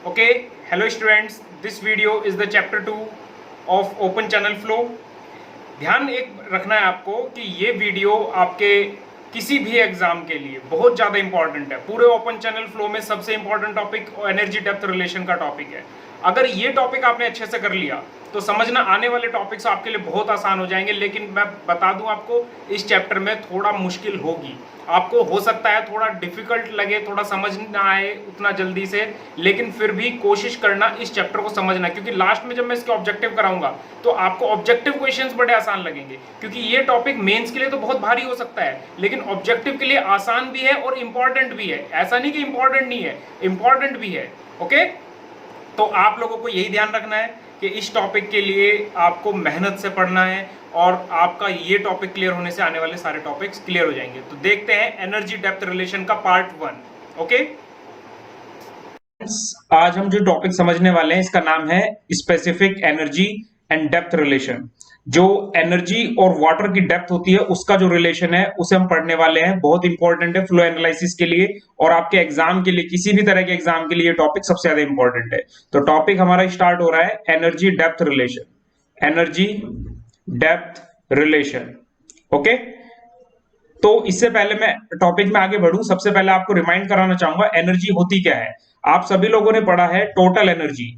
Okay, hello students. This video is the chapter 2 of open channel flow. ध्यान एक रखना है आपको कि ये वीडियो आपके किसी भी एग्जाम के लिए बहुत ज़्यादा इंपॉर्टेंट है। पूरे ओपन चैनल फ्लो में सबसे important topic energy depth relation का टॉपिक है। अगर ये टॉपिक आपने अच्छे से कर लिया तो समझना आने वाले टॉपिक्स आपके लिए बहुत आसान हो जाएंगे। लेकिन मैं बता दूं आपको, इस चैप्टर में थोड़ा मुश्किल होगी। आपको हो सकता है थोड़ा डिफिकल्ट लगे, थोड़ा समझ ना आए उतना जल्दी से, लेकिन फिर भी कोशिश करना इस चैप्टर को समझना, क्योंकि लास्ट में जब मैं इसके ऑब्जेक्टिव कराऊंगा तो आपको ऑब्जेक्टिव क्वेश्चंस बड़े आसान लगेंगे। क्योंकि ये टॉपिक मेंस के लिए तो बहुत भारी हो सकता है, लेकिन ऑब्जेक्टिव के लिए आसान भी है और इंपॉर्टेंट भी है। ऐसा नहीं कि इंपॉर्टेंट नहीं है, इंपॉर्टेंट भी है। ओके, तो आप लोगों को यही ध्यान रखना है कि इस टॉपिक के लिए आपको मेहनत से पढ़ना है और आपका ये टॉपिक क्लियर होने से आने वाले सारे टॉपिक्स क्लियर हो जाएंगे। तो देखते हैं एनर्जी डेप्थ रिलेशन का पार्ट 1। ओके, आज हम जो टॉपिक समझने वाले हैं इसका नाम है specific energy and depth relation. जो एनर्जी और वाटर की डेप्थ होती है उसका जो रिलेशन है उसे हम पढ़ने वाले हैं। बहुत इंपॉर्टेंट है फ्लो एनालिसिस के लिए और आपके एग्जाम के लिए, किसी भी तरह के एग्जाम के लिए ये टॉपिक सबसे ज्यादा इंपॉर्टेंट है। तो टॉपिक हमारा स्टार्ट हो रहा है energy depth relation. Energy depth relation. Okay, तो इससे पहले मैं टॉपिक में आगे बढ़ूं, सबसे पहले आपको रिमाइंड कराना चाहूंगा एनर्जी होती क्या है। आप सभी लोगों ने पढ़ा है टोटल एनर्जी।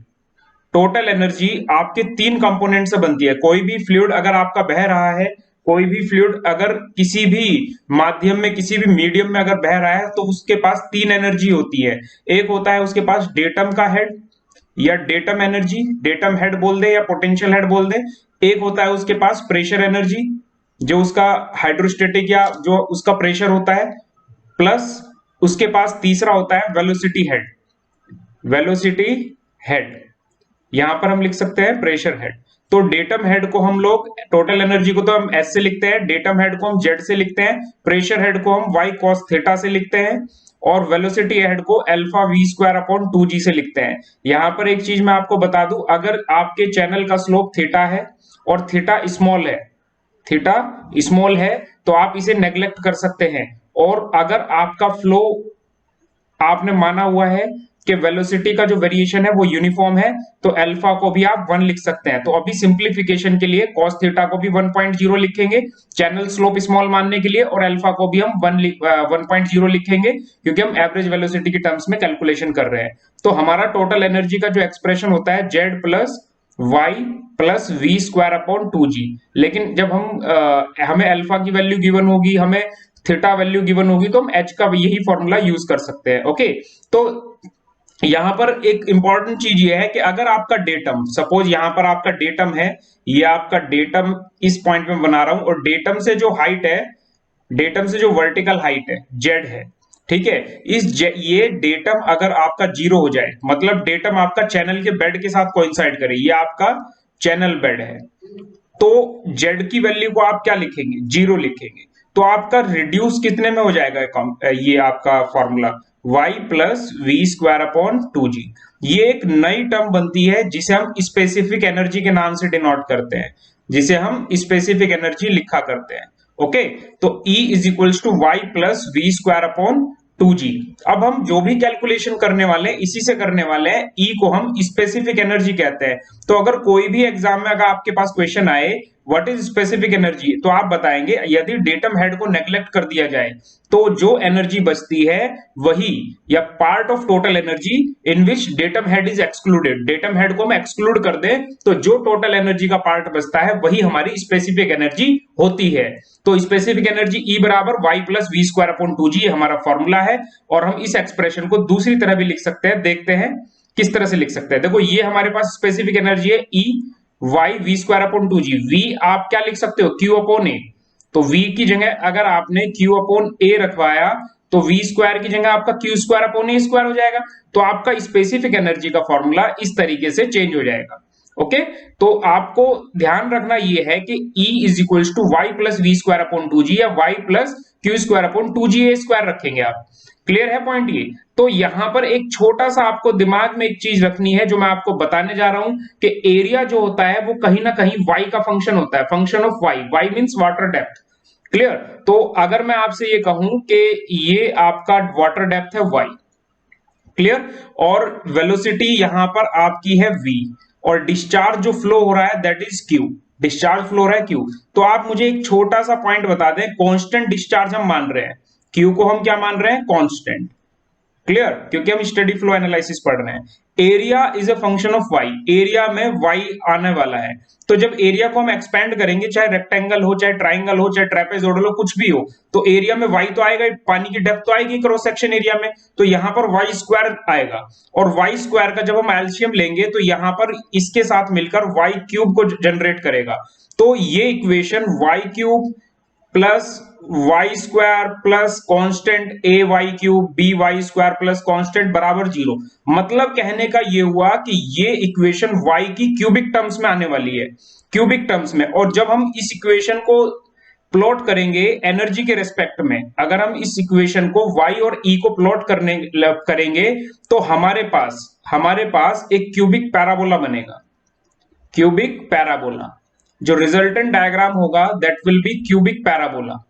टोटल एनर्जी आपके तीन कंपोनेंट से बनती है। कोई भी फ्लूइड अगर आपका बह रहा है, कोई भी फ्लूइड अगर किसी भी माध्यम में, किसी भी मीडियम में अगर बह रहा है, तो उसके पास तीन एनर्जी होती है। एक होता है उसके पास डेटम का हेड या डेटम एनर्जी, डेटम हेड बोल दे या पोटेंशियल हेड बोल दे। एक होता है उसके पास प्रेशर एनर्जी, जो उसका हाइड्रोस्टेटिक या जो उसका प्रेशर होता है, प्लस उसके पास तीसरा होता है वेलोसिटी हेड। वेलोसिटी हेड, यहां पर हम लिख सकते हैं प्रेशर हेड। तो डेटम हेड को हम लोग, टोटल एनर्जी को तो हम एस से लिखते हैं, डेटम हेड को हम जेड से लिखते हैं, प्रेशर हेड को हम वाई कॉस थीटा से लिखते हैं और वेलोसिटी हेड को alpha V square upon 2g से लिखते हैं। यहां पर एक चीज मैं आपको बता दूं, अगर आपके चैनल का स्लोप थीटा है और थीटा स्मॉल है, थीटा स्मॉल है, तो आप इसे नेग्लेक्ट कर सकते हैं। और अगर आपका फ्लो आपने माना हुआ है कि वेलोसिटी का जो वेरिएशन है वो यूनिफॉर्म है, तो अल्फा को भी आप 1 लिख सकते हैं। तो अभी सिंप्लीफिकेशन के लिए cos थीटा को भी 1.0 लिखेंगे चैनल स्लोप स्मॉल मानने के लिए, और अल्फा को भी हम 1.0 लिखेंगे क्योंकि हम एवरेज वेलोसिटी के टर्म्स में कैलकुलेशन कर रहे हैं। तो हमारा टोटल एनर्जी का जो एक्सप्रेशन होता है z plus Y plus V square upon 2g। लेकिन जब हमें अल्फा की वैल्यू गिवन होगी, हमें थीटा वैल्यू गिवन होगी, तो हम एच का यही फॉर्मूला यूज कर सकते हैं। ओके, तो यहां पर एक इंपॉर्टेंट चीज ये है कि अगर आपका डेटम, सपोज यहां पर आपका डेटम है, ये आपका डेटम इस पॉइंट में बना रहा हूं, और डेटम से जो हाइट है, डेटम से जो वर्टिकल हाइट है जेड है, ठीक है। ये डेटम अगर आपका 0 हो जाए, मतलब डेटम आपका चैनल के बेड के साथ कोइंसाइड करे, ये आपका चैनल बेड है, तो जेड की वैल्यू को आप क्या लिखेंगे, 0 लिखेंगे। तो आपका रिड्यूस कितने में हो जाएगा ये आपका formula y plus V square upon 2g। ये एक नई टर्म बनती है जिसे हम स्पेसिफिक एनर्जी के नाम से डिनोट करते हैं, जिसे हम स्पेसिफिक एनर्जी लिखा करते हैं। ओके, तो E is equals to Y plus V square upon 2g। अब हम जो भी कैलकुलेशन करने वाले हैं इसी से करने वाले हैं। E को हम स्पेसिफिक एनर्जी कहते हैं। तो अगर कोई भी एग्जाम में अगर आपके पास क्वेश्चन आए व्हाट इज स्पेसिफिक एनर्जी, तो आप बताएंगे यदि डेटम हेड को नेग्लेक्ट कर दिया जाए तो जो एनर्जी बचती है वही, या part of total energy in which datum head is excluded, datum head को हम एक्सक्लूड कर दें तो जो टोटल एनर्जी का पार्ट बचता है वही हमारी स्पेसिफिक एनर्जी होती है। तो स्पेसिफिक एनर्जी E बराबर Y plus V square upon 2g हमारा फॉर्मूला है। और हम इस एक्सप्रेशन को दूसरी तरह भी लिख सकते हैं, देखते हैं किस तरह से लिख सकते हैं। देखो, ये हमारे पास स्पेसिफिक एनर्जी है E Y V square upon 2g। V आप क्या लिख सकते हो, Q अपॉन ए। तो v की जगह अगर आपने Q अपॉन ए रखवाया तो v स्क्वायर की जगह आपका Q square upon A square हो जाएगा। तो आपका स्पेसिफिक एनर्जी का फॉर्मूला इस तरीके से चेंज हो जाएगा। ओके, तो आपको ध्यान रखना यह है कि E is equal to Y plus V square upon 2g या Y plus Q square upon 2g A square रखेंगे आप। क्लियर है पॉइंट ये। तो यहां पर एक छोटा सा आपको दिमाग में एक चीज रखनी है जो मैं आपको बताने जा रहा हूं कि एरिया जो होता है वो कहीं ना कहीं y का फंक्शन होता है, function of y। y means water depth. Clear. तो अगर मैं आपसे ये कहूं कि ये आपका वाटर डेप्थ है y, क्लियर। और वेलोसिटी यहां पर आपकी है v, और डिस्चार्ज जो फ्लो हो रहा है that is q, discharge flow हो रहा है q। तो आप मुझे एक छोटा सा पॉइंट बता दें, कांस्टेंट डिस्चार्ज हम मान रहे हैं, q को हम क्या मान रहे हैं, कांस्टेंट। क्लियर, क्योंकि हम स्टडी फ्लो एनालिसिस पढ़ रहे हैं। Area is a function of Y, area में वाई आने वाला है। तो जब एरिया को हम एक्सपेंड करेंगे, चाहे रेक्टेंगल हो, चाहे ट्राइंगल हो, चाहे ट्रेपेजोइडल हो, कुछ भी हो, तो एरिया में वाई तो आएगा, पानी की डेप्थ तो आएगी क्रॉस सेक्शन एरिया में, तो यहां पर वाई स्क्वायर आएगा। और वाई स्क्वायर का जब हम एलसीएम लेंगे तो यहां पर इसके साथ मिलकर वाई क्यूब को जनरेट करेगा। तो ये equation Y cube plus Y square plus constant A Y cube B Y square plus constant बराबर 0। मतलब कहने का ये हुआ कि ये इक्वेशन वाई की क्यूबिक टर्म्स में आने वाली है, क्यूबिक टर्म्स में। और जब हम इस इक्वेशन को प्लॉट करेंगे एनर्जी के रेस्पेक्ट में, अगर हम इस इक्वेशन को y और e को प्लॉट करेंगे तो हमारे पास एक क्यूबिक पैराबोला बनेगा, क्यूबिक पैराबोला। जो रिजल्टेंट डायग्राम होगा that will be cubic parabola.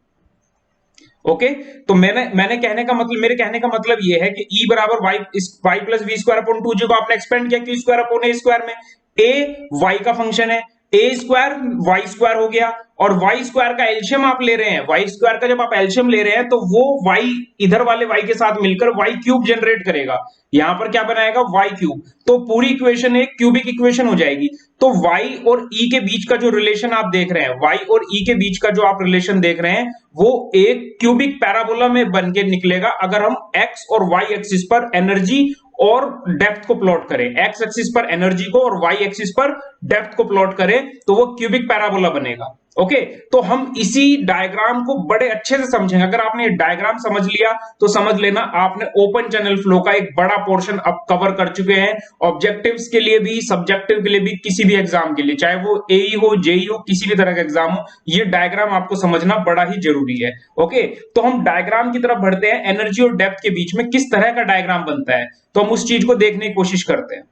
Okay, तो मैंने कहने का मतलब, मेरे कहने का मतलब ये है कि E बराबर Y plus V square upon 2 को आपने एक्सपेंड किया Q square upon A square में। ए वाई का फंक्शन है, ए स्क्वायर वाई स्क्वायर हो गया, और वाई स्क्वायर का एल्शियम आप ले रहे हैं, वाई स्क्वायर का जब आप एल्शियम ले रहे हैं तो वो वाई इधर वाले वाई के साथ मिलकर वाई क्यूब जनरेट करेगा। यहां पर क्या बनाएगा, वाई क्यूब। तो पूरी इक्वेशन एक क्यूबिक इक्वेशन हो जाएगी। तो y और e के बीच का जो रिलेशन आप देख रहे हैं, y और e के बीच का जो आप रिलेशन देख रहे हैं, वो एक क्यूबिक पैराबोला में बन के निकलेगा अगर हम x और y एक्सिस पर एनर्जी और डेप्थ को प्लॉट करें, x एक्सिस पर एनर्जी को और y एक्सिस पर डेप्थ को प्लॉट करें तो वो क्यूबिक पैराबोला बनेगा। ओके, तो हम इसी डायग्राम को बड़े अच्छे से समझेंगे। अगर आपने डायग्राम समझ लिया तो समझ लेना आपने ओपन चैनल फ्लो का एक बड़ा पोर्शन अब कवर कर चुके हैं। ऑब्जेक्टिव्स के लिए भी, सब्जेक्टिव के लिए भी, किसी भी एग्जाम के लिए, चाहे वो एई हो, जेई हो, किसी भी तरह का एग्जाम हो, ये डायग्राम आपको समझना बड़ा ही जरूरी है। ओके, तो हम डायग्राम की तरफ बढ़ते हैं। एनर्जी और डेप्थ के बीच में किस तरह का डायग्राम बनता है, तो हम उस चीज को देखने की कोशिश करते हैं।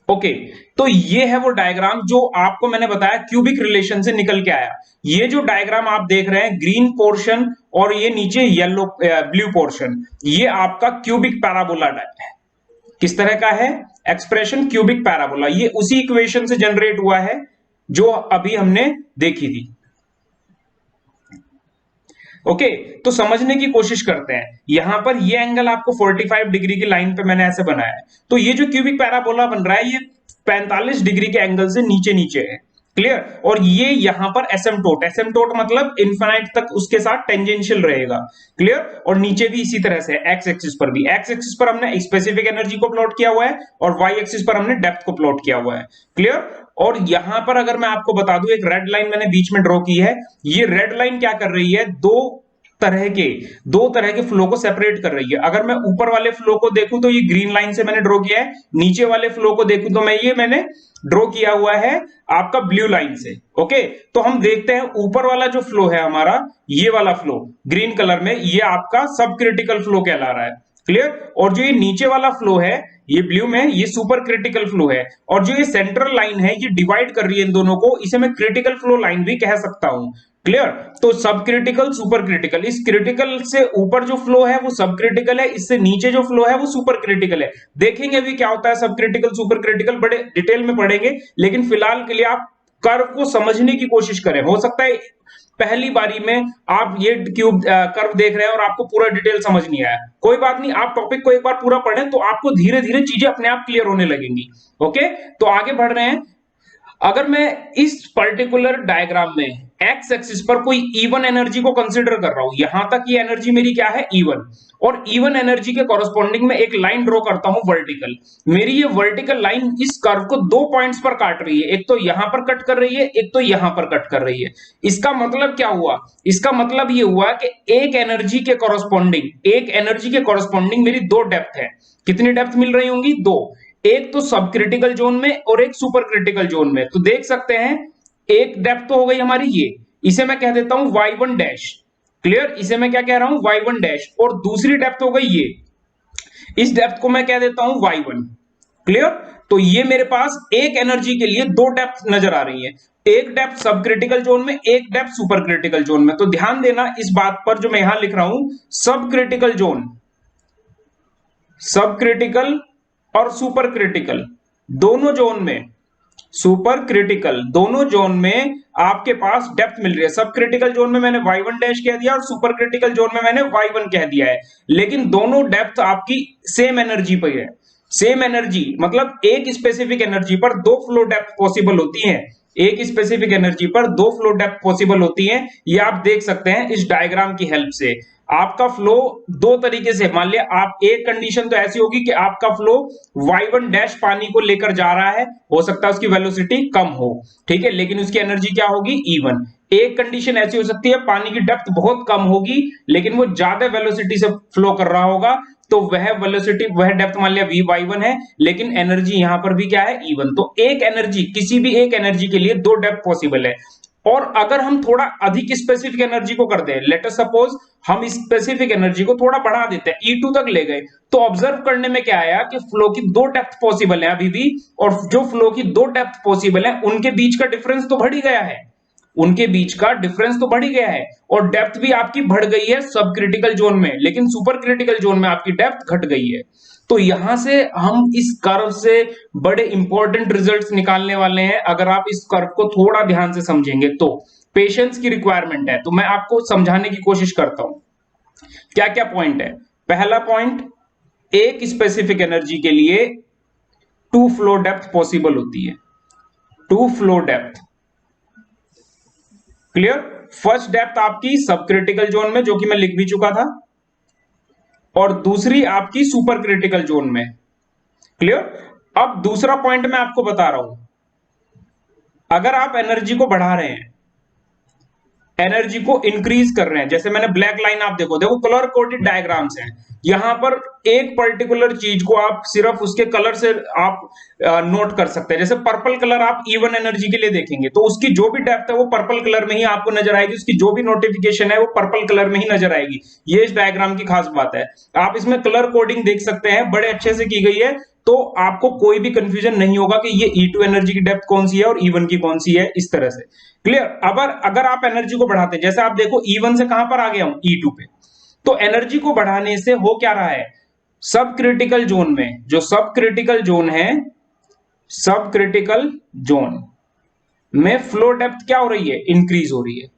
ओके, तो ये है वो डायग्राम जो आपको मैंने बताया क्यूबिक रिलेशन से निकल के आया। ये जो डायग्राम आप देख रहे हैं, ग्रीन पोर्शन और ये नीचे येलो ब्लू पोर्शन, ये आपका क्यूबिक पैराबोला है। किस तरह का है एक्सप्रेशन, क्यूबिक पैराबोला। ये उसी इक्वेशन से जनरेट हुआ है जो अभी हमने देखी थी। ओके, तो समझने की कोशिश करते हैं। यहां पर ये एंगल आपको 45 डिग्री की लाइन पे मैंने ऐसे बनाया है। तो ये जो क्यूबिक पैराबोला बन रहा है ये 45 डिग्री के एंगल से नीचे नीचे है। क्लियर, और ये यहां पर एसिम्पटोट, एसिम्पटोट मतलब इनफाइनाइट तक उसके साथ टेंजेंशियल रहेगा। क्लियर, और नीचे भी इसी तरह से एक्स एक्सिस पर भी, एक्स एक्सिस पर हमने स्पेसिफिक एनर्जी को प्लॉट किया हुआ है और वाई एक्सिस पर हमने डेप्थ को प्लॉट किया हुआ है। क्लियर, और यहां पर अगर मैं आपको बता दूं, एक रेड लाइन मैंने बीच में ड्रॉ की है। ये रेड लाइन क्या कर रही है, दो तरह के फ्लो को सेपरेट कर रही है। अगर मैं ऊपर वाले फ्लो को देखूं तो ये ग्रीन लाइन से मैंने ड्रॉ किया है, नीचे वाले फ्लो को देखूं तो मैंने ड्रॉ किया हुआ है आपका ब्लू लाइन से। ओके, तो हम देखते हैं ऊपर वाला जो फ्लो है हमारा, ये वाला फ्लो ग्रीन कलर में, ये आपका सब क्रिटिकल फ्लो कहला रहा है। क्लियर, और जो ये नीचे वाला फ्लो है ये ब्लू में, ये सुपर क्रिटिकल फ्लो है। और जो ये सेंट्रल लाइन है ये डिवाइड कर रही है इन दोनों को, इसे मैं क्रिटिकल फ्लो लाइन भी कह सकता हूं। क्लियर, तो सब क्रिटिकल सुपर क्रिटिकल, इस क्रिटिकल से ऊपर जो फ्लो है वो सब क्रिटिकल है, इससे नीचे जो फ्लो है वो सुपर क्रिटिकल है। देखेंगे अभी क्या होता है सब क्रिटिकल सुपर क्रिटिकल, बड़े डिटेल में पढ़ेंगे, लेकिन फिलहाल के लिए आप कर्व को समझने की कोशिश करें। हो सकता है पहली बारी में आप ये क्यूब कर्व देख रहे हैं और आपको पूरा डिटेल समझ नहीं आया, कोई बात नहीं, आप टॉपिक को एक बार पूरा पढ़ें तो आपको धीरे धीरे चीजें अपने आप क्लियर होने लगेंगी। ओके, तो आगे बढ़ रहे हैं। अगर मैं इस पर्टिकुलर डायग्राम में एक्स एक्सिस पर कोई इवन एनर्जी को कंसीडर कर रहा हूं, यहां तक ये एनर्जी मेरी क्या है, इवन, और इवन एनर्जी के कॉरस्पॉन्डिंग में एक लाइन ड्रॉ करता हूं वर्टिकल। मेरी ये वर्टिकल लाइन इस कर्व को दो पॉइंट्स पर काट रही है, एक तो यहां पर कट कर रही है, एक तो यहां पर कट कर रही है। इसका मतलब क्या हुआ, इसका मतलब ये हुआ कि एक एनर्जी के कॉरस्पॉन्डिंग मेरी दो डेप्थ है। कितनी डेप्थ मिल रही होंगी, दो, एक तो सब क्रिटिकल जोन में और एक सुपर क्रिटिकल जोन में। तो देख सकते हैं एक डेप्थ तो हो गई हमारी ये, इसे मैं कह देता हूं y1 डैश। क्लियर, इसे मैं क्या कह रहा हूं, y1 डैश। और दूसरी डेप्थ हो गई ये, इस डेप्थ को मैं कह देता हूं y1। क्लियर, तो ये मेरे पास एक एनर्जी के लिए दो डेप्थ नजर आ रही है, एक डेप्थ सब क्रिटिकल जोन में, एक डेप्थ सुपर क्रिटिकल जोन में। तो ध्यान देना इस बात पर जो मैं यहां लिख रहा हूं, सब क्रिटिकल जोन, सब क्रिटिकल और सुपर क्रिटिकल दोनों जोन में, सुपर क्रिटिकल दोनों जोन में आपके पास डेप्थ मिल रही है। सब क्रिटिकल जोन में मैंने y1 डैश कह दिया और सुपर क्रिटिकल जोन में मैंने y1 कह दिया है, लेकिन दोनों डेप्थ आपकी सेम एनर्जी पर है। सेम एनर्जी मतलब एक स्पेसिफिक एनर्जी पर दो फ्लो डेप्थ पॉसिबल होती हैं। एक स्पेसिफिक एनर्जी पर दो फ्लो डेप्थ पॉसिबल होती हैं। ये आप देख सकते हैं इस डायग्राम की हेल्प से। आपका फ्लो दो तरीके से, मान लिया आप, एक कंडीशन तो ऐसी होगी कि आपका फ्लो y1 डैश पानी को लेकर जा रहा है, हो सकता है उसकी वेलोसिटी कम हो, ठीक है, लेकिन उसकी एनर्जी क्या होगी, E1। एक कंडीशन ऐसी हो सकती है पानी की डेप्थ बहुत कम होगी लेकिन वो ज्यादा वेलोसिटी से फ्लो कर रहा होगा, तो वह वेलोसिटी, वह डेप्थ मान लिया y1 है, लेकिन एनर्जी यहां पर भी क्या है, E1। तो एक एनर्जी, किसी भी एक एनर्जी के लिए दो डेप्थ पॉसिबल है। और अगर हम थोड़ा अधिक स्पेसिफिक एनर्जी को कर दें, लेट अस सपोज हम स्पेसिफिक एनर्जी को थोड़ा बढ़ा देते हैं, E2 तक ले गए, तो ऑब्जर्व करने में क्या आया कि फ्लो की दो डेप्थ पॉसिबल है अभी भी, और जो फ्लो की दो डेप्थ पॉसिबल है उनके बीच का डिफरेंस तो बढ़ ही गया है, उनके बीच का डिफरेंस तो बढ़ ही गया है, और डेप्थ भी आपकी बढ़ गई है सब क्रिटिकल जोन में, लेकिन सुपर क्रिटिकल जोन में आपकी डेप्थ घट गई है। तो यहां से हम इस कर्व से बड़े इंपॉर्टेंट रिजल्ट्स निकालने वाले हैं। अगर आप इस कर्व को थोड़ा ध्यान से समझेंगे तो पेशेंस की रिक्वायरमेंट है, तो मैं आपको समझाने की कोशिश करता हूं। क्या क्या पॉइंट है। पहला पॉइंट, एक स्पेसिफिक एनर्जी के लिए टू फ्लो डेप्थ पॉसिबल होती है, two flow depth, clear. First depth आपकी सब क्रिटिकल जोन में, जो कि मैं लिख भी चुका था, और दूसरी आपकी सुपर क्रिटिकल जोन में, क्लियर। अब दूसरा पॉइंट मैं आपको बता रहा हूं, अगर आप एनर्जी को बढ़ा रहे हैं, एनर्जी को इंक्रीज कर रहे हैं, जैसे मैंने ब्लैक लाइन, आप देखो देखो कलर कोडेड डायग्राम्स हैं, यहां पर एक पर्टिकुलर चीज को आप सिर्फ उसके कलर से आप नोट कर सकते हैं। जैसे पर्पल कलर आप E1 एनर्जी के लिए देखेंगे तो उसकी जो भी डेप्थ है वो पर्पल कलर में ही आपको नजर आएगी, उसकी जो भी नोटिफिकेशन है वो पर्पल कलर में ही नजर आएगी। ये इस डायग्राम की खास बात है। आप इसमें कलर कोडिंग देख सकते हैं, बड़े अच्छे से की गई है, तो आपको कोई भी कंफ्यूजन नहीं होगा कि ये E2 एनर्जी की डेप्थ कौन सी है और E1 की कौन सी है, इस तरह से, क्लियर। अगर आप एनर्जी को बढ़ाते हैं, जैसे आप देखो E1 से कहां पर आ गया हूं, E2 पे, तो एनर्जी को बढ़ाने से हो क्या रहा है, सब क्रिटिकल जोन में, जो सब क्रिटिकल जोन है, सब क्रिटिकल जोन में फ्लो डेप्थ क्या हो रही है, इंक्रीज हो रही है।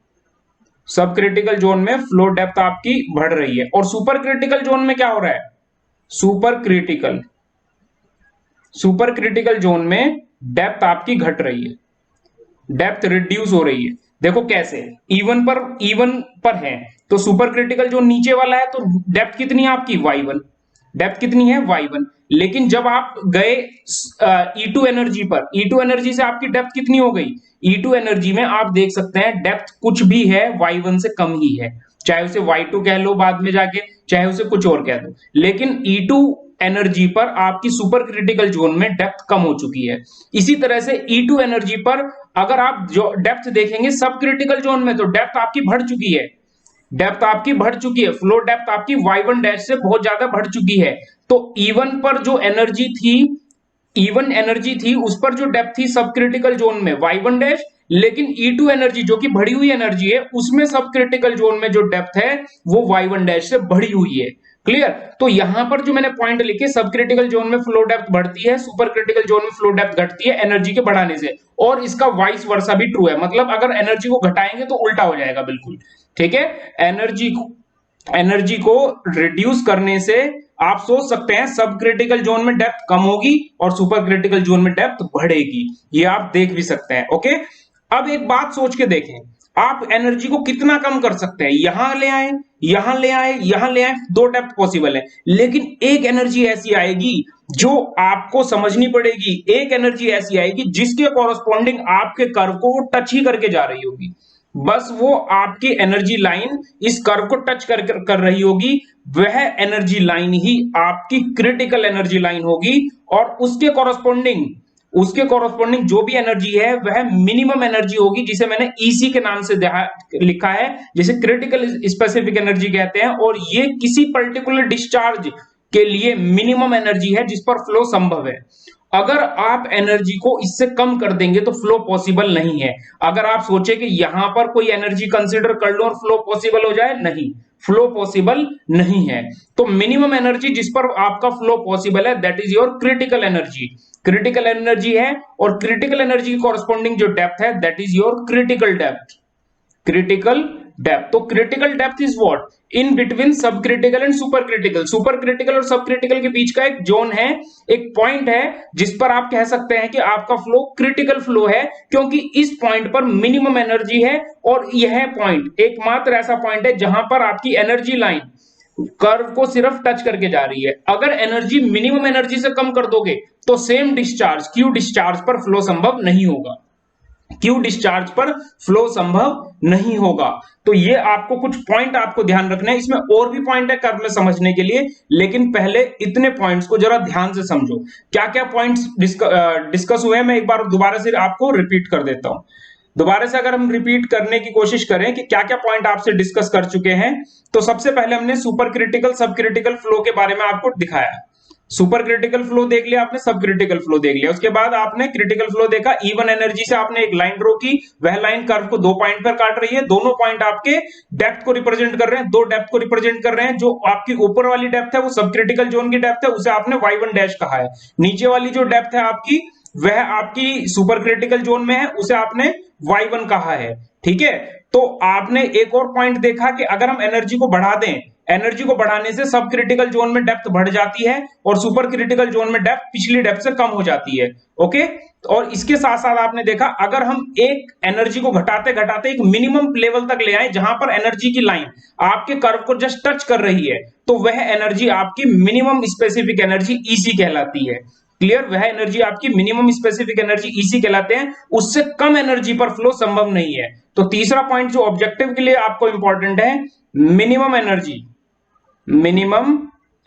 सब क्रिटिकल जोन में फ्लो डेप्थ आपकी बढ़ रही है। और सुपर क्रिटिकल जोन में क्या हो रहा है, super critical, super critical zone में डेप्थ आपकी घट रही है, डेप्थ रिड्यूस हो रही है। देखो कैसे, E1 पर है तो सुपर क्रिटिकल जो नीचे वाला है, तो डेप्थ कितनी है आपकी, y1, डेप्थ कितनी है, y1। लेकिन जब आप गए E2 एनर्जी पर, E2 एनर्जी से आपकी डेप्थ कितनी हो गई, E2 एनर्जी में आप देख सकते हैं डेप्थ कुछ भी है y1 से कम ही है, चाहे उसे y2 कह लो बाद में जाके, चाहे उसे कुछ और कह दो, लेकिन E2 एनर्जी पर आपकी सुपर क्रिटिकल जोन में डेप्थ कम हो चुकी है। इसी तरह से E2 एनर्जी पर अगर आप जो डेप्थ देखेंगे सब क्रिटिकल जोन में, तो डेप्थ आपकी बढ़ चुकी है, डेप्थ आपकी बढ़ चुकी है, फ्लो डेप्थ आपकी y1 डैश से बहुत ज्यादा बढ़ चुकी है। तो E1 पर जो एनर्जी थी, E1 एनर्जी थी, उस पर जो डेप्थ थी सब क्रिटिकल जोन में y1 डैश, लेकिन E2 एनर्जी जो कि बढ़ी हुई एनर्जी है, उसमें सब क्रिटिकल जोन में जो डेप्थ है वो y1 डैश से बढ़ी हुई है, क्लियर। तो यहां पर जो मैंने पॉइंट लिखे, सब क्रिटिकल जोन में फ्लो डेप्थ बढ़ती है, सुपर क्रिटिकल जोन में फ्लो डेप्थ घटती है एनर्जी के बढ़ाने से, और इसका वाइस वर्सा भी ट्रू है, मतलब अगर एनर्जी को घटाएंगे तो उल्टा हो जाएगा बिल्कुल, ठीक है। एनर्जी को रिड्यूस करने से आप सोच सकते हैं सब क्रिटिकल जोन में डेप्थ कम होगी और सुपर क्रिटिकल जोन में डेप्थ बढ़ेगी, ये आप देख भी सकते हैं, ओके। अब एक बात सोच के देखें, आप एनर्जी को कितना कम कर सकते हैं, यहां ले आए, यहां ले आए, यहां ले आए, दो डेप्थ पॉसिबल है, लेकिन एक एनर्जी ऐसी आएगी जो आपको समझनी पड़ेगी, एक एनर्जी ऐसी आएगी जिसके कॉरस्पॉन्डिंग आपके कर्व को वो टच ही करके जा रही होगी, बस वो आपकी एनर्जी लाइन इस कर्व को टच कर रही होगी, वह एनर्जी लाइन ही आपकी क्रिटिकल एनर्जी लाइन होगी, और उसके कॉरस्पॉन्डिंग जो भी एनर्जी है वह मिनिमम एनर्जी होगी, जिसे मैंने ईसी के नाम से लिखा है, जिसे क्रिटिकल स्पेसिफिक एनर्जी कहते हैं, और ये किसी पर्टिकुलर डिस्चार्ज के लिए मिनिमम एनर्जी है जिस पर फ्लो संभव है। अगर आप एनर्जी को इससे कम कर देंगे तो फ्लो पॉसिबल नहीं है। अगर आप सोचे कि यहां पर कोई एनर्जी कंसीडर कर लो और फ्लो पॉसिबल हो जाए, नहीं, फ्लो पॉसिबल नहीं है। तो मिनिमम एनर्जी जिस पर आपका फ्लो पॉसिबल है that is your critical energy. Critical energy है और क्रिटिकल एनर्जी की कॉरस्पॉन्डिंग जो डेप्थ है that is your critical depth. Critical depth, तो critical depth is what, in between sub critical and super critical. Super critical और sub critical के बीच का एक जोन है, एक पॉइंट है जिस पर आप कह सकते हैं कि आपका फ्लो क्रिटिकल फ्लो है, क्योंकि इस पॉइंट पर मिनिमम एनर्जी है और यह पॉइंट एकमात्र ऐसा पॉइंट है जहां पर आपकी एनर्जी लाइन कर्व को सिर्फ टच करके जा रही है। अगर एनर्जी मिनिमम एनर्जी से कम कर दोगे तो सेम डिस्चार्ज, क्यू डिस्चार्ज पर फ्लो संभव नहीं होगा। क्यू डिस्चार्ज पर फ्लो संभव नहीं होगा। तो ये आपको कुछ पॉइंट आपको ध्यान रखना है। इसमें और भी पॉइंट है कर्व में समझने के लिए, लेकिन पहले इतने पॉइंट्स को जरा ध्यान से समझो। क्या क्या पॉइंट्स डिस्कस हुए हैं मैं एक बार दोबारा से आपको रिपीट कर देता हूं। दोबारा से अगर हम रिपीट करने की कोशिश करें कि क्या क्या पॉइंट आपसे डिस्कस कर चुके हैं, तो सबसे पहले हमने सुपर क्रिटिकल सब क्रिटिकल फ्लो के बारे में आपको दिखाया। सुपर क्रिटिकल फ्लो देख लिया आपने, सब क्रिटिकल फ्लो देख लिया, उसके बाद आपने क्रिटिकल फ्लो देखा। इवन एनर्जी से आपने एक लाइन ड्रॉ की, वह लाइन कर्व को दो पॉइंट पर काट रही है, दोनों पॉइंट आपके डेप्थ को रिप्रेजेंट कर रहे हैं, दो डेप्थ को रिप्रेजेंट कर रहे हैं। जो आपकी ऊपर वाली डेप्थ है वो सब क्रिटिकल जोन की डेप्थ है, उसे आपने y1 डैश कहा है। नीचे वाली जो डेप्थ है आपकी वह आपकी सुपर क्रिटिकल जोन में है, उसे आपने y1 कहा है। ठीक है, तो आपने एक और पॉइंट देखा कि अगर हम एनर्जी को बढ़ा दें, एनर्जी को बढ़ाने से सब क्रिटिकल जोन में डेप्थ बढ़ जाती है और सुपर क्रिटिकल जोन में डेप्थ पिछली डेप्थ से कम हो जाती है। ओके, और इसके साथ साथ आपने देखा अगर हम एक एनर्जी को घटाते घटाते एक मिनिमम लेवल तक ले आए जहां पर एनर्जी की लाइन आपके कर्व को जस्ट टच कर रही है, तो वह एनर्जी आपकी मिनिमम स्पेसिफिक एनर्जी ईसी कहलाती है। क्लियर, वह एनर्जी आपकी मिनिमम स्पेसिफिक एनर्जी ईसी कहलाते हैं, उससे कम एनर्जी पर फ्लो संभव नहीं है। तो तीसरा पॉइंट जो ऑब्जेक्टिव के लिए आपको इंपॉर्टेंट है, मिनिमम एनर्जी, मिनिमम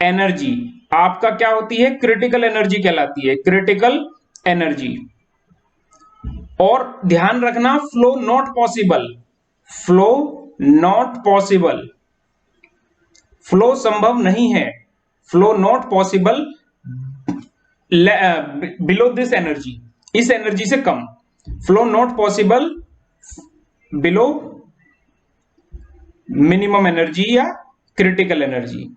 एनर्जी आपका क्या होती है, क्रिटिकल एनर्जी कहलाती है, क्रिटिकल एनर्जी। और ध्यान रखना flow not possible, flow not possible, flow संभव नहीं है, flow not possible below this energy, इस एनर्जी से कम, flow not possible below minimum energy या critical energy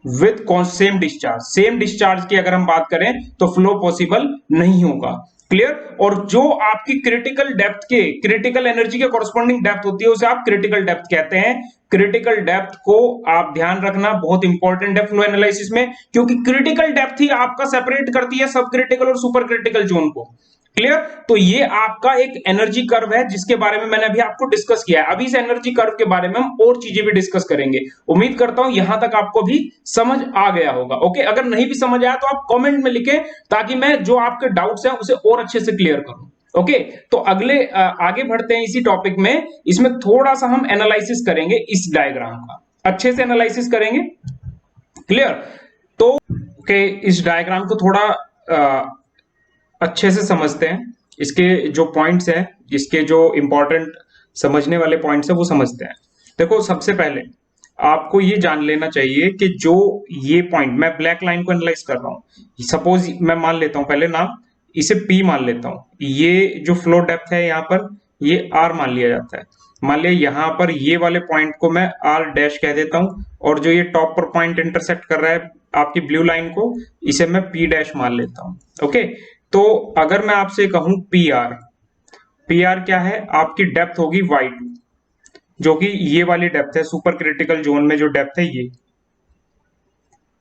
with same discharge. Same discharge की अगर हम बात करें तो फ्लो पॉसिबल नहीं होगा। क्लियर, और जो आपकी क्रिटिकल डेप्थ के, क्रिटिकल एनर्जी के कॉरस्पॉन्डिंग डेप्थ होती है उसे आप क्रिटिकल डेप्थ कहते हैं। क्रिटिकल डेप्थ को आप ध्यान रखना, बहुत इंपॉर्टेंट है फ्लो एनालिसिस में, क्योंकि क्रिटिकल डेप्थ ही आपका सेपरेट करती है सब क्रिटिकल और सुपर क्रिटिकल जोन को। क्लियर, तो ये आपका एक एनर्जी कर्व है जिसके बारे में मैंने अभी आपको डिस्कस किया है। अभी इस एनर्जी कर्व के बारे में हम और चीजें भी डिस्कस करेंगे। उम्मीद करता हूं यहां तक आपको भी समझ आ गया होगा। ओके, अगर नहीं भी समझ आया तो आप कमेंट में लिखें ताकि मैं जो आपके डाउट्स हैं उसे और अच्छे से क्लियर करूं। ओके, तो अगले आगे बढ़ते हैं इसी टॉपिक में। इसमें थोड़ा सा हम एनालिसिस करेंगे इस डायग्राम का, अच्छे से एनालिसिस करेंगे। क्लियर, तो ओके, इस डायग्राम को थोड़ा अच्छे से समझते हैं, इसके जो पॉइंट्स हैं, इसके जो इंपॉर्टेंट समझने वाले पॉइंट्स हैं वो समझते हैं। देखो, सबसे पहले आपको ये जान लेना चाहिए कि जो ये पॉइंट मैं ब्लैक लाइन को एनालाइज कर रहा हूं, सपोज मैं मान लेता हूं पहले नाम, इसे P मान लेता हूं। ये जो फ्लो डेप्थ है यहाँ पर ये R मान लिया जाता है। मान लिया यहाँ पर ये वाले पॉइंट को मैं R डैश कह देता हूं, और जो ये टॉप पर पॉइंट इंटरसेक्ट कर रहा है आपकी ब्लू लाइन को, इसे मैं P डैश मान लेता हूं। ओके, तो अगर मैं आपसे कहूं PR, PR क्या है, आपकी डेप्थ होगी y2, जो कि ये वाली डेप्थ है सुपर क्रिटिकल जोन में, जो डेप्थ है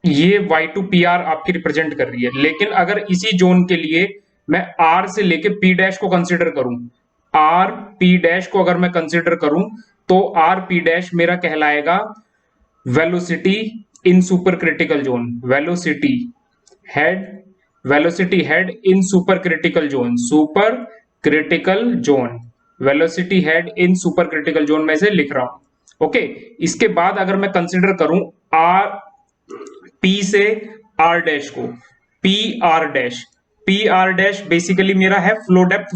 ये y2 PR आपकी रिप्रेजेंट कर रही है। लेकिन अगर इसी जोन के लिए मैं R से लेके P डैश को कंसीडर करूं, R P डैश को अगर मैं कंसीडर करूं, तो R P डैश मेरा कहलाएगा velocity in super critical zone, velocity head, velocity head in super critical zone, super critical zone, velocity head in super critical zone में से लिख रहा हूं। ओके, इसके बाद अगर मैं कंसीडर करूं आर पी से आर डैश को, P R dash, P R dash basically मेरा है फ्लो डेप्थ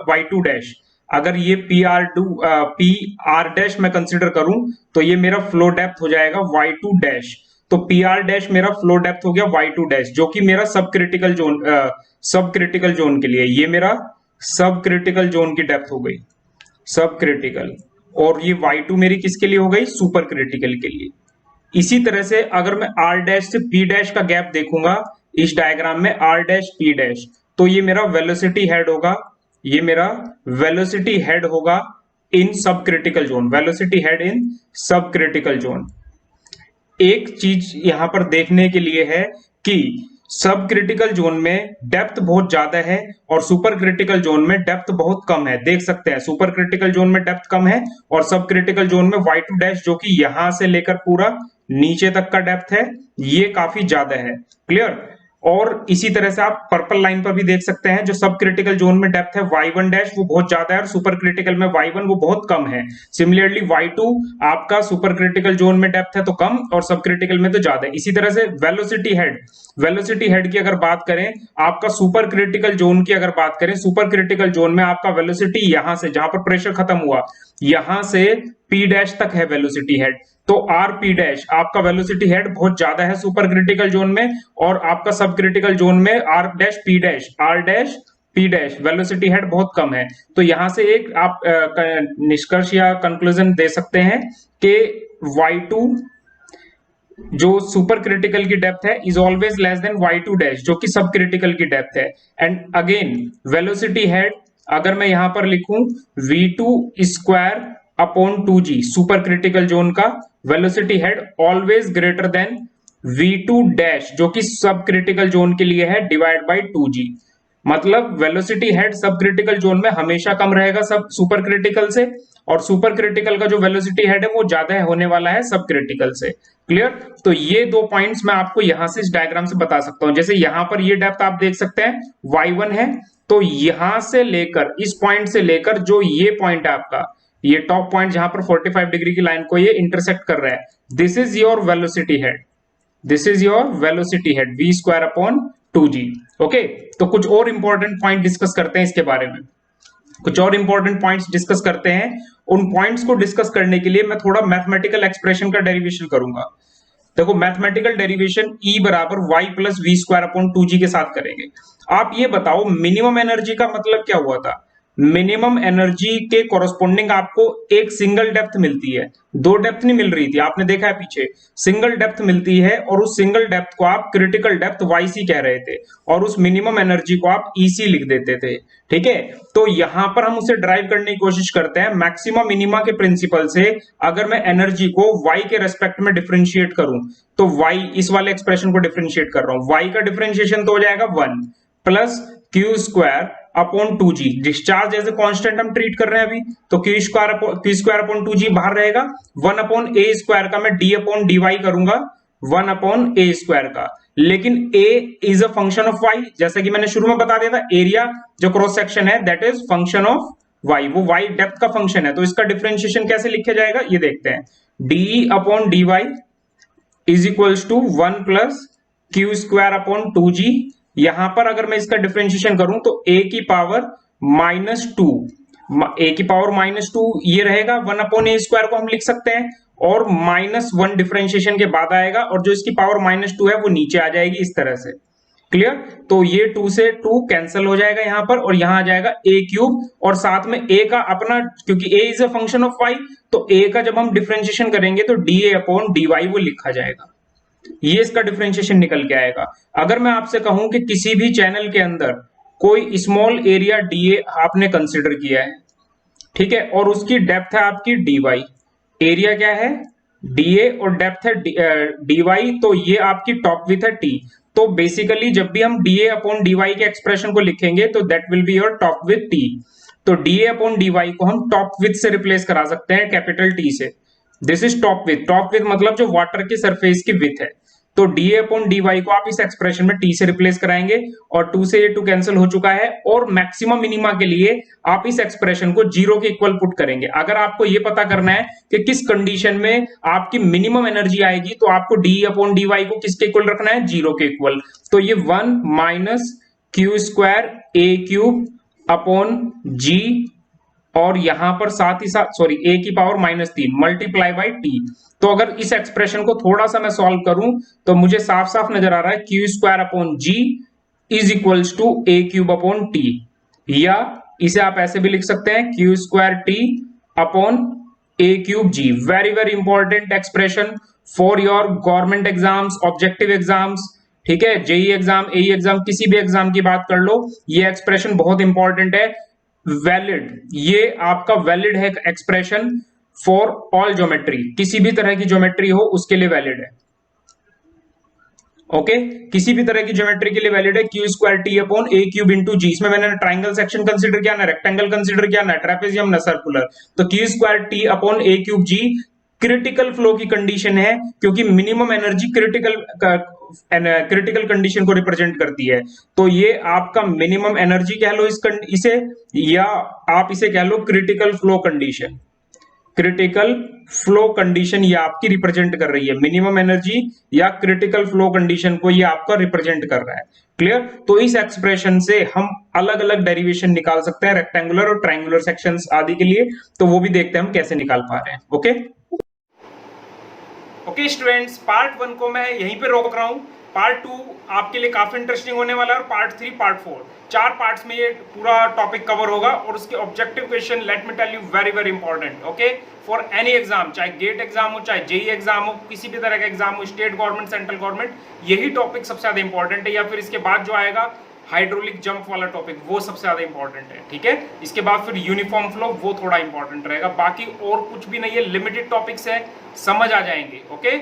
y2 डैश। अगर ये पी आर डैश मैं कंसीडर करूं तो ये मेरा फ्लो डेप्थ हो जाएगा y2 डैश। तो पी आर डैश मेरा फ्लो डेप्थ हो गया y2 डैश, जो कि मेरा सब क्रिटिकल जोन के लिए, ये मेरा सब क्रिटिकल जोन की डेप्थ हो गई, सब क्रिटिकल। और ये y2 मेरी किसके लिए हो गई, सुपर क्रिटिकल के लिए। इसी तरह से अगर मैं r डैश से p डैश का गैप देखूंगा इस डायग्राम में, r डैश p डैश, तो ये मेरा वेलोसिटी हेड होगा, ये मेरा वेलोसिटी हेड होगा इन सब critical zone, velocity head in सब क्रिटिकल जोन। एक चीज यहां पर देखने के लिए है कि सब क्रिटिकल जोन में डेप्थ बहुत ज्यादा है और सुपर क्रिटिकल जोन में डेप्थ बहुत कम है। देख सकते हैं सुपर क्रिटिकल जोन में डेप्थ कम है और सब क्रिटिकल जोन में y2 डैश, जो कि यहां से लेकर पूरा नीचे तक का डेप्थ है, ये काफी ज्यादा है। क्लियर। और इसी तरह से आप पर्पल लाइन पर भी देख सकते हैं, जो सब क्रिटिकल जोन में डेप्थ है y1 डैश वो बहुत ज्यादा है और सुपर क्रिटिकल में y1 वो बहुत कम है। सिमिलरली y2 आपका सुपर क्रिटिकल जोन में डेप्थ है तो कम और सब क्रिटिकल में तो ज्यादा है। इसी तरह से वेलोसिटी हेड की अगर बात करें, आपका सुपर क्रिटिकल जोन की अगर बात करें, सुपर क्रिटिकल जोन में आपका वेलोसिटी यहां से जहां पर प्रेशर खत्म हुआ, यहां से p डैश तक है वेलोसिटी हेड, तो आर पी डैश आपका वेलोसिटी हेड बहुत ज्यादा है सुपर क्रिटिकल जोन में, और आपका सब क्रिटिकल जोन में R dash P dash velocity head बहुत कम है। तो यहां से एक आप निष्कर्ष या कंक्लूजन दे सकते हैं कि y2 जो सुपर क्रिटिकल की डेप्थ है is always less than y2 dash, जो कि सब क्रिटिकल की डेप्थ है। एंड अगेन वेलोसिटी हेड अगर मैं यहां पर लिखूं v2 square upon 2g, super critical zone का velocity head always greater than v2 dash, जो कि सब क्रिटिकल जोन के लिए है, डिवाइड बाय 2g। मतलब वेलोसिटी हेड सब क्रिटिकल जोन में हमेशा कम रहेगा सब सुपर क्रिटिकल से, और सुपर क्रिटिकल का जो वेलोसिटी हेड है वो ज्यादा होने वाला है सब क्रिटिकल से। क्लियर। तो ये दो पॉइंट्स मैं आपको यहां से इस डायग्राम से बता सकता हूं। जैसे यहां पर ये डेप्थ आप देख सकते हैं y1 है, तो यहां से लेकर इस पॉइंट से लेकर जो ये पॉइंट है आपका, ये टॉप पॉइंट जहां पर 45 डिग्री की लाइन को ये इंटरसेक्ट कर रहा है, this is your velocity head, this is your velocity head v square upon 2g। Okay, तो कुछ और इंपॉर्टेंट पॉइंट डिस्कस करते हैं इसके बारे में, कुछ और इंपॉर्टेंट पॉइंट्स डिस्कस करते हैं। उन पॉइंट्स को डिस्कस करने के लिए मैं थोड़ा मैथमेटिकल एक्सप्रेशन का डेरिवेशन करूंगा। देखो मैथमेटिकल डेरिवेशन E बराबर y plus V square upon 2g के साथ करेंगे। आप ये बताओ मिनिमम एनर्जी का मतलब क्या हुआ था। मिनिमम एनर्जी के कोरस्पोंडिंग आपको एक सिंगल डेप्थ मिलती है, दो डेप्थ नहीं मिल रही थी, आपने देखा है पीछे सिंगल डेप्थ मिलती है, और उस सिंगल डेप्थ को आप क्रिटिकल डेप्थ yc कह रहे थे, और उस मिनिमम एनर्जी को आप ec लिख देते थे। ठीक है, तो यहां पर हम उसे ड्राइव करने की कोशिश करते हैं मैक्सिमम मिनिमा के प्रिंसिपल से। अगर मैं एनर्जी को y के रेस्पेक्ट में डिफरेंशिएट करूं, तो y इस वाले एक्सप्रेशन को डिफरेंशिएट कर रहा हूं, y का डिफरेंशिएशन तो हो जाएगा 1 plus Q square upon 2g, discharge as a constant हम ट्रीट कर रहे हैं अभी, तो क्यू स्क्वायर अपॉन 2g बाहर रहेगा, 1 अपॉन a स्क्वायर का मैं d अपॉन dy करूंगा 1 अपॉन a स्क्वायर का। लेकिन a is a function of y, जैसा कि मैंने शुरू में बता दिया था, एरिया जो क्रॉस सेक्शन है that is function of y, वो y डेप्थ का फंक्शन है, तो इसका डिफरेंशिएशन कैसे लिखा जाएगा ये देखते हैं। d upon dy is equals to 1 plus Q square upon 2g। यहां पर अगर मैं इसका डिफरेंशिएशन करूं तो a की पावर -2 ये रहेगा, 1 अपॉन a स्क्वायर को हम लिख सकते हैं, और -1 डिफरेंशिएशन के बाद आएगा, और जो इसकी पावर -2 है वो नीचे आ जाएगी इस तरह से। क्लियर। तो ये 2 से 2 कैंसिल हो जाएगा यहां पर, और यहां आ जाएगा a क्यूब, और साथ में a का अपना, क्योंकि a is a function of y, तो a का जब हम डिफरेंशिएशन करेंगे तो dA अपॉन dy वो लिखा जाएगा, ये इसका डिफरेंशिएशन निकल के आएगा। अगर मैं आपसे कहूं कि किसी भी चैनल के अंदर कोई स्मॉल एरिया dA आपने कंसिडर किया है, ठीक है, और उसकी डेप्थ है आपकी dy, एरिया क्या है dA और डेप्थ है dy, तो ये आपकी टॉप विथ है t। तो बेसिकली जब भी हम dA अपॉन dy के एक्सप्रेशन को लिखेंगे तो that will be your top width t। तो dA अपॉन dy को हम टॉप विथ से रिप्लेस करा सकते हैं कैपिटल T से। This is top width, top width मतलब जो वाटर की सरफेस की विथ है। तो dA अपॉन dy को आप इस एक्सप्रेशन में t से रिप्लेस कराएंगे, और 2 से ये 2 कैंसिल हो चुका है, और मैक्सिमम मिनिमा के लिए आप इस एक्सप्रेशन को 0 के इक्वल पुट करेंगे। अगर आपको ये पता करना है कि किस कंडीशन में आपकी मिनिमम एनर्जी आएगी, तो आपको d अपॉन dy को किसके इक्वल रखना है, 0 के इक्वल। तो ये 1 minus Q square a cube upon g और यहां पर साथ ही साथ सॉरी a की पावर -3 मल्टीप्लाई बाई टी। तो अगर इस एक्सप्रेशन को थोड़ा सा मैं सॉल्व करूं तो मुझे साफ साफ नजर आ रहा है Q square upon G is equals to A cube upon T, या इसे आप ऐसे भी लिख सकते हैं Q square T upon A cube G. Very very important expression for your government exams, objective exams, ठीक है, जेई एग्जाम, एई एग्जाम, किसी भी एग्जाम की बात कर लो, ये एक्सप्रेशन बहुत इंपॉर्टेंट है। वैलिड, ये आपका वैलिड है एक्सप्रेशन फॉर ऑल ज्योमेट्री, किसी भी तरह की ज्योमेट्री हो उसके लिए वैलिड है। ओके, किसी भी तरह की ज्योमेट्री के लिए वैलिड है Q square T upon A cube into जी। इसमें मैंने ट्राइंगल सेक्शन कंसीडर किया ना, रेक्टेंगल कंसीडर किया ना, ट्रेपेजियम ना सर्कुलर, तो Q square T upon A cube ji critical flow की कंडीशन है, क्योंकि मिनिमम एनर्जी क्रिटिकल कंडीशन को रिप्रेजेंट करती है। तो ये आपका मिनिमम एनर्जी कह लो इसे, या आप इसे कह लो critical flow condition. Critical flow condition ये आपकी रिप्रेजेंट कर रही है, मिनिमम एनर्जी या क्रिटिकल फ्लो कंडीशन को ये आपका रिप्रेजेंट कर रहा है। क्लियर? तो इस एक्सप्रेशन से हम अलग अलग डेरिवेशन निकाल सकते हैं रेक्टेंगुलर और ट्रायंगुलर सेक्शंस आदि के लिए, तो वो भी देखते हैं हम कैसे निकाल पा रहे हैं। ओके ओके स्टूडेंट्स, पार्ट 1 को मैं यहीं पे रोक रहा हूं। पार्ट 2 आपके लिए काफी इंटरेस्टिंग होने वाला है, और पार्ट 3, पार्ट 4, 4 पार्ट्स में ये पूरा टॉपिक कवर होगा, और उसके objective question let me tell you very very important. Okay, for any exam, चाहे गेट एग्जाम हो, चाहे जेई एग्जाम हो, किसी भी तरह का एग्जाम हो, स्टेट गवर्नमेंट, सेंट्रल गवर्नमेंट, यही टॉपिक सबसे ज्यादा इंपॉर्टेंट है, या फिर इसके बाद जो आएगा हाइड्रोलिक जंप वाला टॉपिक, वो सबसे ज्यादा इंपॉर्टेंट है। ठीक है, इसके बाद फिर यूनिफॉर्म फ्लो, वो थोड़ा इंपॉर्टेंट रहेगा, बाकी और कुछ भी नहीं है, लिमिटेड टॉपिक्स है, समझ आ जाएंगे। ओके,